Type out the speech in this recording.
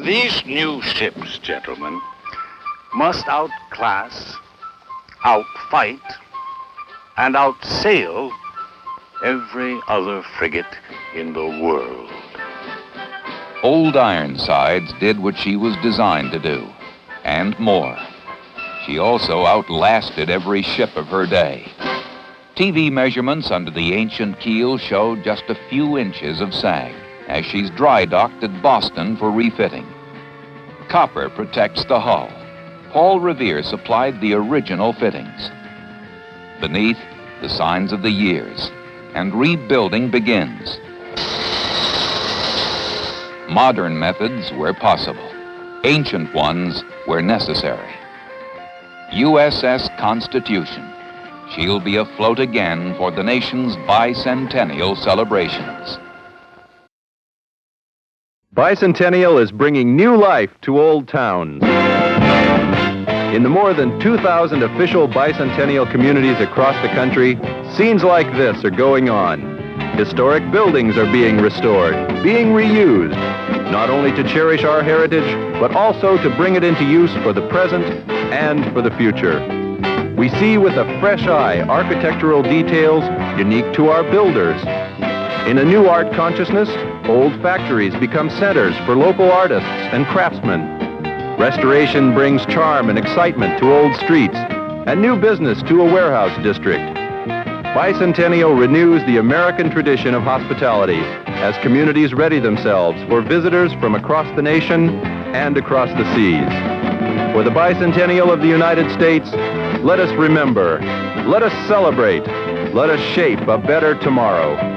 These new ships, gentlemen, must outclass, outfight, and outsail every other frigate in the world. Old Ironsides did what she was designed to do, and more. She also outlasted every ship of her day. TV measurements under the ancient keel showed just a few inches of sag as she's dry docked at Boston for refitting. Copper protects the hull. Paul Revere supplied the original fittings. Beneath, the signs of the years, and rebuilding begins. Modern methods where possible, ancient ones where necessary. U.S.S. Constitution. She'll be afloat again for the nation's bicentennial celebrations. Bicentennial is bringing new life to old towns. In the more than 2,000 official bicentennial communities across the country, scenes like this are going on. Historic buildings are being restored, being reused, not only to cherish our heritage, but also to bring it into use for the present and for the future. We see with a fresh eye architectural details unique to our builders. In a new art consciousness, old factories become centers for local artists and craftsmen. Restoration brings charm and excitement to old streets and new business to a warehouse district. Bicentennial renews the American tradition of hospitality as communities ready themselves for visitors from across the nation and across the seas. For the Bicentennial of the United States, let us remember, let us celebrate, let us shape a better tomorrow.